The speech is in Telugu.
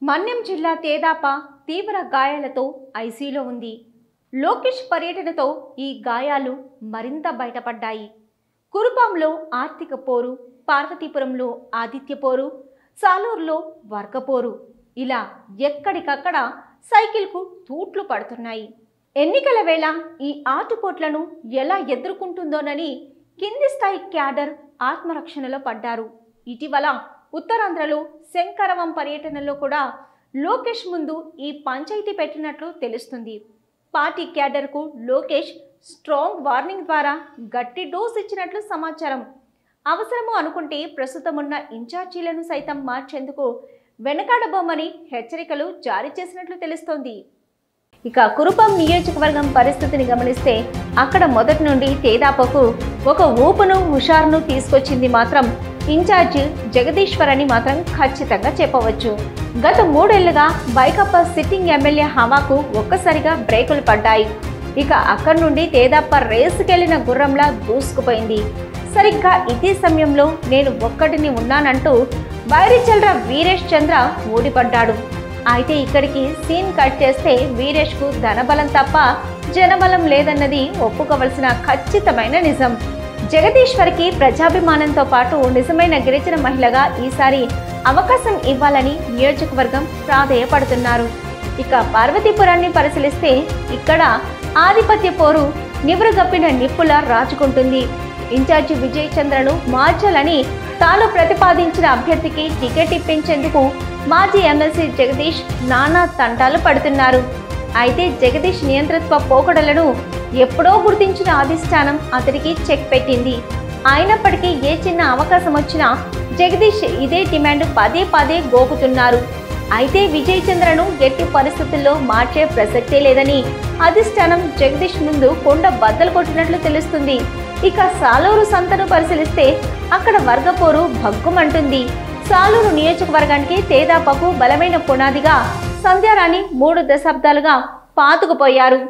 మన్యం జిల్లా తేదాప తీవ్ర గాయాలతో ఐసీయూలో ఉంది. లోకేష్ పర్యటనతో ఈ గాయాలు మరింత బయటపడ్డాయి. కురుపాంలో ఆర్థిక పోరు, పార్వతీపురంలో ఆదిత్య పోరు, సాలూరులో వర్గపోరు, ఇలా ఎక్కడికక్కడ సైకిల్కు తూట్లు పడుతున్నాయి. ఎన్నికల వేళ ఈ ఆటుపోట్లను ఎలా ఎదుర్కొంటుందోనని కింది స్థాయి క్యాడర్ ఆత్మరక్షణలో పడ్డారు. ఇటీవల ఉత్తరాంధ్రలో శంకరవం పర్యటనలో కూడా లోకేష్ ముందు ఈ పంచాయతీ పెట్టినట్లు తెలుస్తుంది. పార్టీ క్యాడర్కు లోకేష్ స్ట్రాంగ్ వార్నింగ్ ద్వారా గట్టి డోస్ ఇచ్చినట్లు సమాచారం. అవసరము అనుకుంటే ప్రస్తుతం ఉన్న ఇన్ఛార్జీలను సైతం మార్చేందుకు వెనకాడబోమని హెచ్చరికలు జారీ చేసినట్లు తెలుస్తోంది. ఇక కురుపాం నియోజకవర్గం పరిస్థితిని గమనిస్తే అక్కడ మొదటి నుండి తేదాపకు ఒక ఊపును హుషారును తీసుకొచ్చింది మాత్రం ఇన్ఛార్జ్ జగదీశ్వర్ అని మాత్రం ఖచ్చితంగా చెప్పవచ్చు. గత 3 ఏళ్లుగా వైకాపా సిట్టింగ్ ఎమ్మెల్యే హవాకు ఒక్కసారిగా బ్రేకులు పడ్డాయి. ఇక అక్కడి నుండి తేదాప రేసుకెళ్లిన గుర్రంలా దూసుకుపోయింది. సరిగ్గా ఇదే సమయంలో నేను ఒక్కడిని ఉన్నానంటూ బైరిచల్ర వీరేష్ చంద్ర ఊడిపడ్డాడు. అయితే ఇక్కడికి సీన్ కట్ చేస్తే వీరేష్కు ధనబలం తప్ప జనబలం లేదన్నది ఒప్పుకోవలసిన ఖచ్చితమైన నిజం. జగదీశ్వర్కి ప్రజాభిమానంతో పాటు నిజమైన గిరిజన మహిళగా ఈసారి అవకాశం ఇవ్వాలని నియోజకవర్గం ప్రాధేయపడుతున్నారు. ఇక పార్వతీపురాన్ని పరిశీలిస్తే ఇక్కడ ఆధిపత్య పోరు నివురుగప్పిన నిప్పులా రాజుకుంటుంది. ఇన్ఛార్జి విజయ్ చంద్రను మార్చాలని తాను ప్రతిపాదించిన అభ్యర్థికి టికెట్ ఇప్పించేందుకు మాజీ ఎమ్మెల్సీ జగదీష్ నానా తంటాలు పడుతున్నారు. అయితే జగదీష్ నియంతృత్వ పోకడలను ఎప్పుడో గుర్తించిన అధిష్టానం అతడికి చెక్ పెట్టింది. అయినప్పటికీ ఏ చిన్న అవకాశం వచ్చినా జగదీష్ ఇదే డిమాండ్ పదే గోపుతున్నారు. అయితే విజయ్ చంద్రను ఎట్టి పరిస్థితుల్లో మార్చే ప్రసక్తే లేదని అధిష్టానం జగదీష్ ముందు కొండ బద్దలు కొట్టినట్లు తెలుస్తుంది. ఇక సాలూరు సంతను పరిశీలిస్తే అక్కడ వర్గపోరు భగ్గుమంటుంది. సాలూరు నియోజకవర్గానికి తేదాపకు బలమైన పునాదిగా సంధ్యారాణి 3 దశాబ్దాలుగా పాతుకుపోయారు.